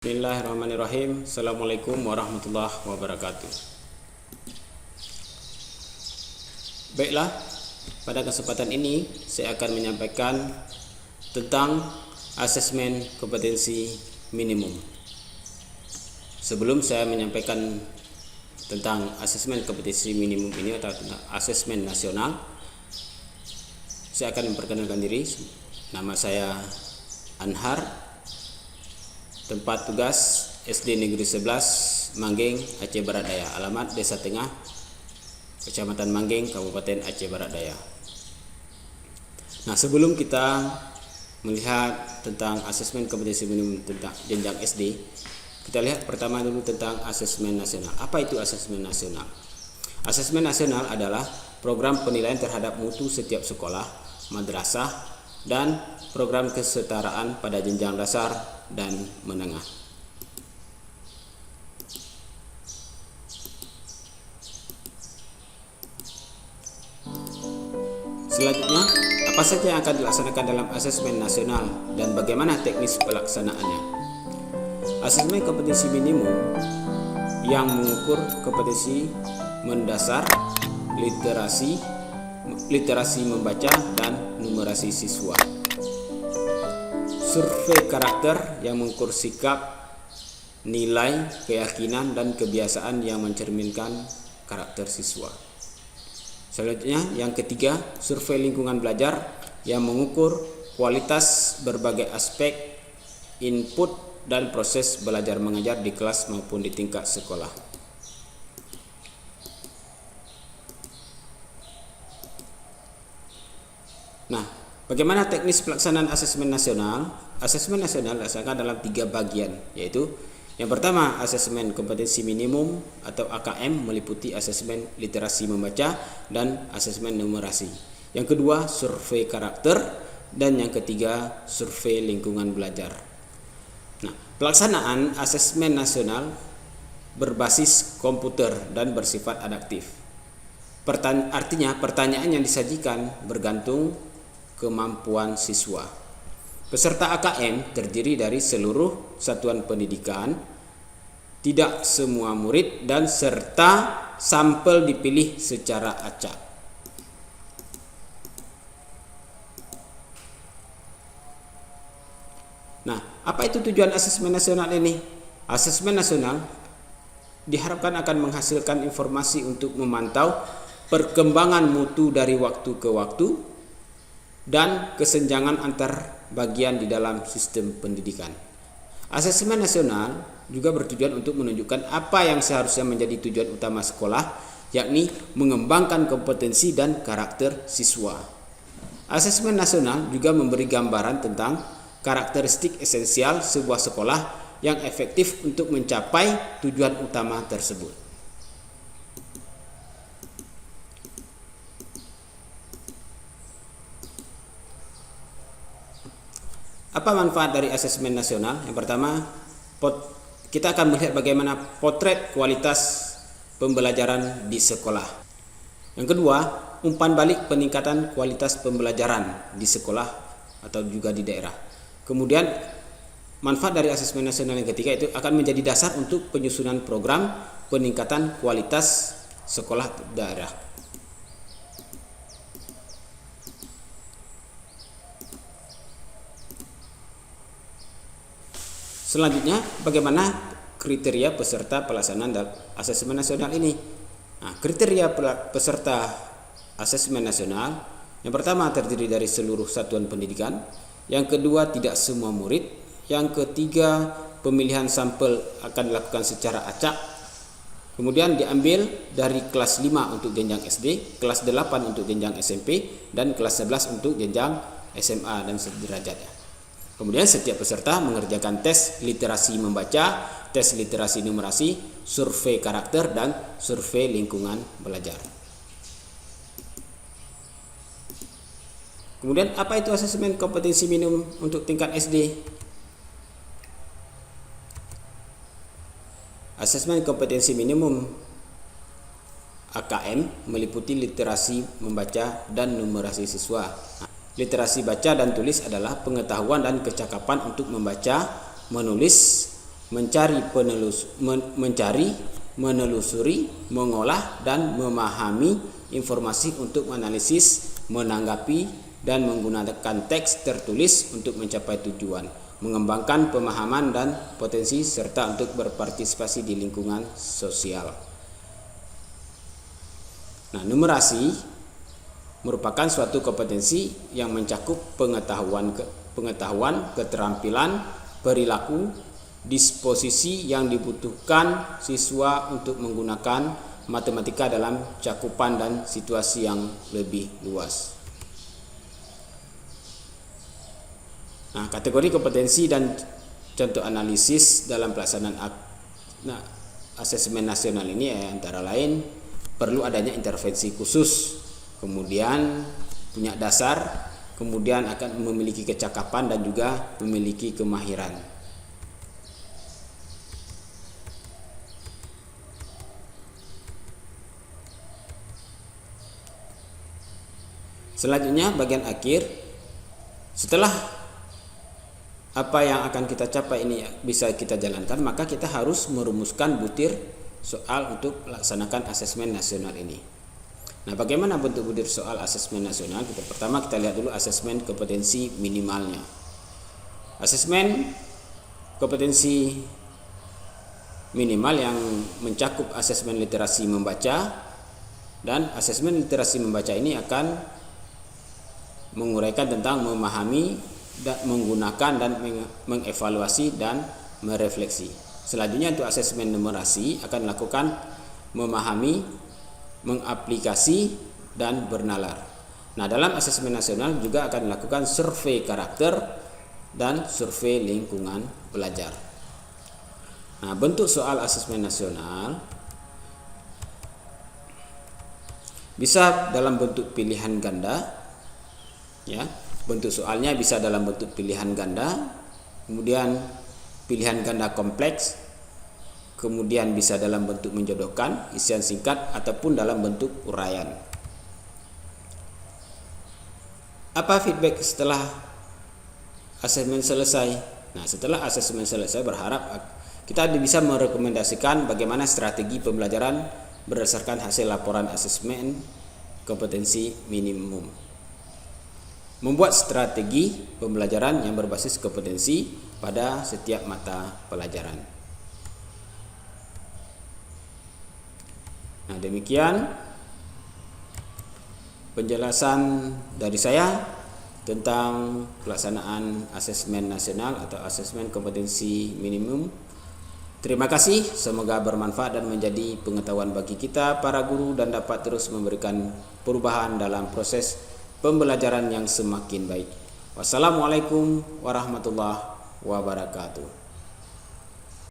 Bismillahirrahmanirrahim. Assalamualaikum warahmatullahi wabarakatuh. Baiklah, pada kesempatan ini saya akan menyampaikan tentang asesmen kompetensi minimum. Sebelum saya menyampaikan tentang asesmen kompetensi minimum ini atau tentang asesmen nasional, saya akan memperkenalkan diri. Nama saya Anhar, tempat tugas SD Negeri 11 Manggeng, Aceh Barat Daya. Alamat Desa Tengah, Kecamatan Manggeng, Kabupaten Aceh Barat Daya. Nah, sebelum kita melihat tentang asesmen kompetensi minimum tentang jenjang SD, kita lihat pertama dulu tentang asesmen nasional. Apa itu asesmen nasional? Asesmen nasional adalah program penilaian terhadap mutu setiap sekolah, madrasah, dan program kesetaraan pada jenjang dasar dan menengah. Selanjutnya, apa saja yang akan dilaksanakan dalam asesmen nasional dan bagaimana teknis pelaksanaannya? Asesmen kompetensi minimum yang mengukur kompetensi mendasar, literasi membaca dan numerasi siswa. Survei karakter yang mengukur sikap, nilai, keyakinan, dan kebiasaan yang mencerminkan karakter siswa. Selanjutnya, yang ketiga, survei lingkungan belajar yang mengukur kualitas berbagai aspek input dan proses belajar mengajar di kelas maupun di tingkat sekolah. Nah, bagaimana teknis pelaksanaan asesmen nasional? Asesmen nasional dilaksanakan dalam 3 bagian, yaitu yang pertama, asesmen kompetensi minimum atau AKM meliputi asesmen literasi membaca dan asesmen numerasi. Yang kedua, survei karakter, dan yang ketiga, survei lingkungan belajar. Nah, pelaksanaan asesmen nasional berbasis komputer dan bersifat adaptif. Artinya pertanyaan yang disajikan bergantung kemampuan siswa. Peserta AKM terdiri dari seluruh satuan pendidikan, tidak semua murid, dan serta sampel dipilih secara acak. Nah, apa itu tujuan asesmen nasional ini? Asesmen nasional diharapkan akan menghasilkan informasi untuk memantau perkembangan mutu dari waktu ke waktu dan kesenjangan antar bagian di dalam sistem pendidikan. Asesmen nasional juga bertujuan untuk menunjukkan apa yang seharusnya menjadi tujuan utama sekolah, yakni mengembangkan kompetensi dan karakter siswa. Asesmen nasional juga memberi gambaran tentang karakteristik esensial sebuah sekolah yang efektif untuk mencapai tujuan utama tersebut. Apa manfaat dari asesmen nasional? Yang pertama, kita akan melihat bagaimana potret kualitas pembelajaran di sekolah. Yang kedua, umpan balik peningkatan kualitas pembelajaran di sekolah atau juga di daerah. Kemudian, manfaat dari asesmen nasional yang ketiga itu akan menjadi dasar untuk penyusunan program peningkatan kualitas sekolah daerah. Selanjutnya, bagaimana kriteria peserta pelaksanaan asesmen nasional ini? Nah, kriteria peserta asesmen nasional yang pertama terdiri dari seluruh satuan pendidikan, yang kedua tidak semua murid, yang ketiga pemilihan sampel akan dilakukan secara acak, kemudian diambil dari kelas 5 untuk jenjang SD, kelas 8 untuk jenjang SMP, dan kelas 11 untuk jenjang SMA dan sederajatnya. Kemudian setiap peserta mengerjakan tes literasi membaca, tes literasi numerasi, survei karakter, dan survei lingkungan belajar. Kemudian apa itu asesmen kompetensi minimum untuk tingkat SD? Asesmen kompetensi minimum AKM meliputi literasi membaca dan numerasi siswa. Literasi baca dan tulis adalah pengetahuan dan kecakapan untuk membaca, menulis, mencari, menelusuri, mengolah dan memahami informasi untuk menganalisis, menanggapi dan menggunakan teks tertulis untuk mencapai tujuan, mengembangkan pemahaman dan potensi serta untuk berpartisipasi di lingkungan sosial. Nah, numerasi merupakan suatu kompetensi yang mencakup pengetahuan, keterampilan, perilaku, disposisi yang dibutuhkan siswa untuk menggunakan matematika dalam cakupan dan situasi yang lebih luas. Nah, kategori kompetensi dan contoh analisis dalam pelaksanaan asesmen nasional ini antara lain perlu adanya intervensi khusus, kemudian punya dasar, kemudian akan memiliki kecakapan dan juga memiliki kemahiran. Selanjutnya bagian akhir, setelah apa yang akan kita capai ini bisa kita jalankan, maka kita harus merumuskan butir soal untuk melaksanakan asesmen nasional ini. Nah, bagaimana bentuk butir soal asesmen nasional? Pertama kita lihat dulu asesmen kompetensi minimalnya. Asesmen kompetensi minimal yang mencakup asesmen literasi membaca, dan asesmen literasi membaca ini akan menguraikan tentang memahami dan menggunakan dan mengevaluasi dan merefleksi. Selanjutnya untuk asesmen numerasi akan dilakukan memahami, mengaplikasi dan bernalar. Nah, dalam asesmen nasional juga akan dilakukan survei karakter dan survei lingkungan belajar. Nah, bentuk soal asesmen nasional bisa dalam bentuk pilihan ganda. Ya, bentuk soalnya bisa dalam bentuk pilihan ganda, kemudian pilihan ganda kompleks, kemudian bisa dalam bentuk menjodohkan, isian singkat, ataupun dalam bentuk uraian. Apa feedback setelah asesmen selesai? Nah, setelah asesmen selesai berharap kita bisa merekomendasikan bagaimana strategi pembelajaran berdasarkan hasil laporan asesmen kompetensi minimum. Membuat strategi pembelajaran yang berbasis kompetensi pada setiap mata pelajaran. Nah, demikian penjelasan dari saya tentang pelaksanaan asesmen nasional atau asesmen kompetensi minimum. Terima kasih, semoga bermanfaat dan menjadi pengetahuan bagi kita para guru dan dapat terus memberikan perubahan dalam proses pembelajaran yang semakin baik. Wassalamualaikum warahmatullahi wabarakatuh.